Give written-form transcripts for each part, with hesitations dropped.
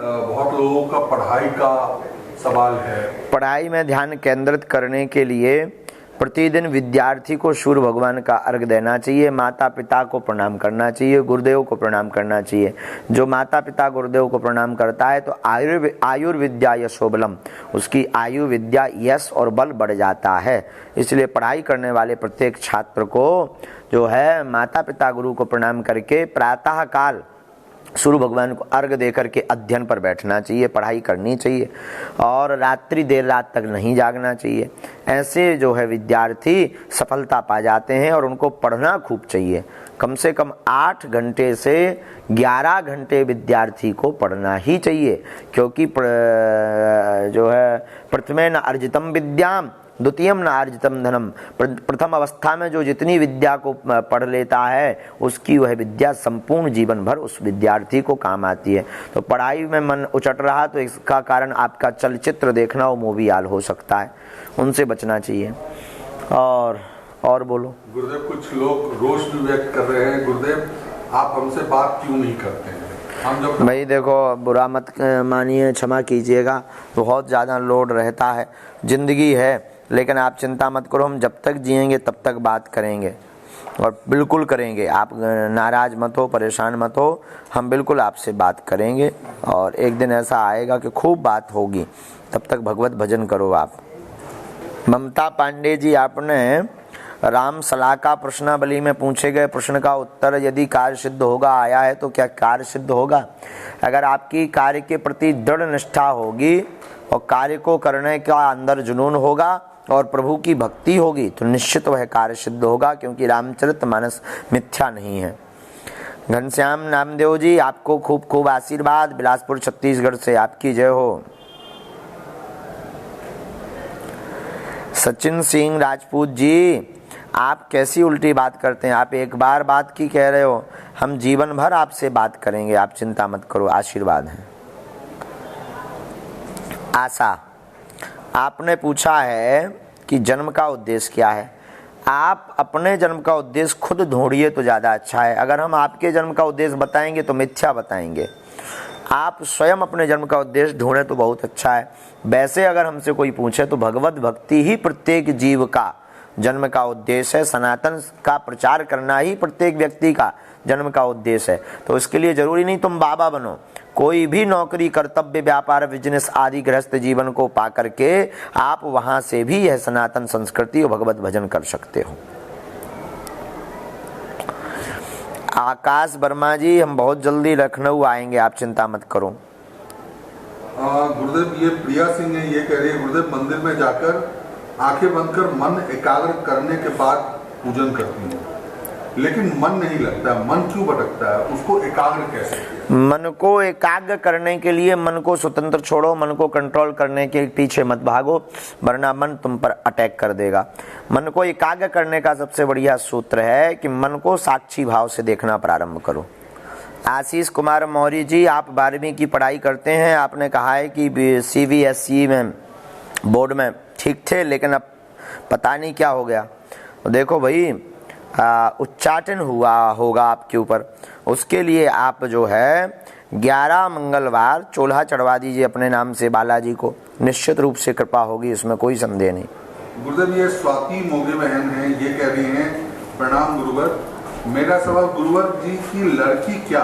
बहुत लोगों का पढ़ाई का सवाल है। पढ़ाई में ध्यान केंद्रित करने के लिए प्रतिदिन विद्यार्थी को सूर्य भगवान का अर्घ्य देना चाहिए, माता पिता को प्रणाम करना चाहिए, गुरुदेव को प्रणाम करना चाहिए। जो माता पिता गुरुदेव को प्रणाम करता है तो आयुर्विद्या यशोबलम, उसकी आयु विद्या यश और बल बढ़ जाता है। इसलिए पढ़ाई करने वाले प्रत्येक छात्र को जो है माता पिता गुरु को प्रणाम करके प्रातः काल सूर्य भगवान को अर्घ्य देकर के अध्ययन पर बैठना चाहिए, पढ़ाई करनी चाहिए और रात्रि देर रात तक नहीं जागना चाहिए। ऐसे जो है विद्यार्थी सफलता पा जाते हैं और उनको पढ़ना खूब चाहिए। कम से कम 8 घंटे से 11 घंटे विद्यार्थी को पढ़ना ही चाहिए, क्योंकि जो है प्रथमेन अर्जितम विद्याम द्वितीयम न अर्जितम धनम, प्रथम अवस्था में जो जितनी विद्या को पढ़ लेता है उसकी वह विद्या संपूर्ण जीवन भर उस विद्यार्थी को काम आती है। तो पढ़ाई में मन उचट रहा तो इसका कारण आपका चलचित्र देखना और मूवी हाल हो सकता है, उनसे बचना चाहिए। और बोलो गुरुदेव। कुछ लोग रोष भी व्यक्त कर रहे हैं, गुरुदेव आप हमसे बात क्यों नहीं करते हैं? हम जब भाई देखो, बुरा मत मानिए, क्षमा कीजिएगा, बहुत ज़्यादा लोड रहता है, जिंदगी है, लेकिन आप चिंता मत करो, हम जब तक जिएंगे तब तक बात करेंगे और बिल्कुल करेंगे। आप नाराज मत हो, परेशान मत हो, हम बिल्कुल आपसे बात करेंगे और एक दिन ऐसा आएगा कि खूब बात होगी। तब तक भगवत भजन करो आप। ममता पांडे जी, आपने राम सलाका प्रश्नावली में पूछे गए प्रश्न का उत्तर यदि कार्य सिद्ध होगा आया है तो क्या कार्य सिद्ध होगा? अगर आपकी कार्य के प्रति दृढ़ निष्ठा होगी और कार्य को करने का अंदर जुनून होगा और प्रभु की भक्ति होगी तो निश्चित वह कार्य सिद्ध होगा, क्योंकि रामचरितमानस मिथ्या नहीं है। घनश्याम नामदेव जी, आपको खूब खूब आशीर्वाद, बिलासपुर छत्तीसगढ़ से, आपकी जय हो। सचिन सिंह राजपूत जी, आप कैसी उल्टी बात करते हैं? आप एक बार बात की कह रहे हो, हम जीवन भर आपसे बात करेंगे, आप चिंता मत करो, आशीर्वाद है। आशा, आपने पूछा है कि जन्म का उद्देश्य क्या है। आप अपने जन्म का उद्देश्य खुद ढूंढिए तो ज़्यादा अच्छा है। अगर हम आपके जन्म का उद्देश्य बताएंगे तो मिथ्या बताएंगे। आप स्वयं अपने जन्म का उद्देश्य ढूंढें तो बहुत अच्छा है। वैसे अगर हमसे कोई पूछे तो भगवत भक्ति ही प्रत्येक जीव का जन्म का उद्देश्य है। सनातन का प्रचार करना ही प्रत्येक व्यक्ति का जन्म का उद्देश्य है। तो इसके लिए जरूरी नहीं तुम बाबा बनो, कोई भी नौकरी, कर्तव्य, व्यापार, बिजनेस आदि गृहस्थ जीवन को पा करके आप वहां से भी यह सनातन संस्कृति और भगवत भजन कर सकते हो। आकाश वर्मा जी, हम बहुत जल्दी लखनऊ आएंगे, आप चिंता मत करो। गुरुदेव, ये प्रिया सिंह है, ये कह रही है गुरुदेव मंदिर में जाकर आंखें बंद कर मन एकाग्र करने के बाद पूजन करती हूँ, लेकिन मन नहीं लगता, मन क्यों भटकता है, उसको एकाग्र कैसे किया? मन को एकाग्र करने के लिए मन को स्वतंत्र छोड़ो, मन को कंट्रोल करने के पीछे मत भागो, वरना मन तुम पर अटैक कर देगा। मन को एकाग्र करने का सबसे बढ़िया सूत्र है कि मन को साक्षी भाव से देखना प्रारंभ करो। आशीष कुमार मौर्य जी, आप 12वीं की पढ़ाई करते हैं, आपने कहा है कि CBSE में बोर्ड में ठीक थे, लेकिन अब पता नहीं क्या हो गया। तो देखो भाई, उच्चाटन हुआ होगा आपके ऊपर, उसके लिए आप जो है 11 मंगलवार चोल्हा चढ़वा दीजिए अपने नाम से बालाजी को, निश्चित रूप से कृपा होगी, इसमें कोई संदेह नहीं। गुरुदेव, ये स्वाति मोगे बहन है, ये कह रही हैं प्रणाम गुरुवर, मेरा सवाल गुरुवर जी की लड़की क्या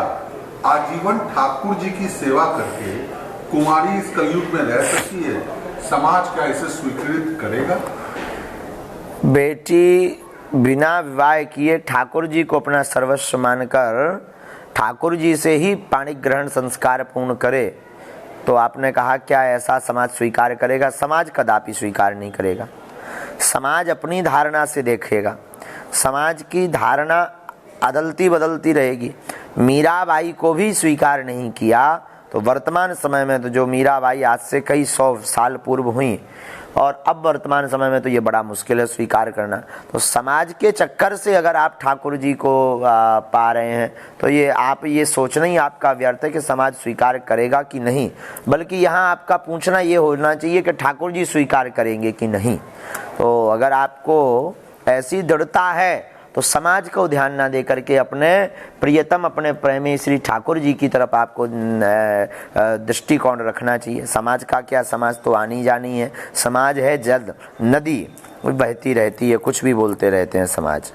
आजीवन ठाकुर जी की सेवा करके कुमारी इस कलयुग में रह सकती है? समाज क्या इसे स्वीकृत करेगा? बेटी बिना विवाह किए ठाकुर जी को अपना सर्वस्व मानकर ठाकुर जी से ही पाणी ग्रहण संस्कार पूर्ण करे तो आपने कहा क्या ऐसा समाज स्वीकार करेगा? समाज कदापि स्वीकार नहीं करेगा। समाज अपनी धारणा से देखेगा, समाज की धारणा अदलती बदलती रहेगी। मीराबाई को भी स्वीकार नहीं किया तो वर्तमान समय में तो जो मीराबाई आज से कई 100 साल पूर्व हुई और अब वर्तमान समय में तो ये बड़ा मुश्किल है स्वीकार करना। तो समाज के चक्कर से अगर आप ठाकुर जी को पा रहे हैं तो ये आप ये सोचना ही आपका व्यर्थ है कि समाज स्वीकार करेगा कि नहीं, बल्कि यहाँ आपका पूछना ये होना चाहिए कि ठाकुर जी स्वीकार करेंगे कि नहीं। तो अगर आपको ऐसी दृढ़ता है तो समाज को ध्यान ना दे करके अपने प्रियतम, अपने प्रेमी श्री ठाकुर जी की तरफ आपको दृष्टिकोण रखना चाहिए। समाज का क्या, समाज तो आनी जानी है। समाज है जल, नदी, बहती रहती है, कुछ भी बोलते रहते हैं समाज।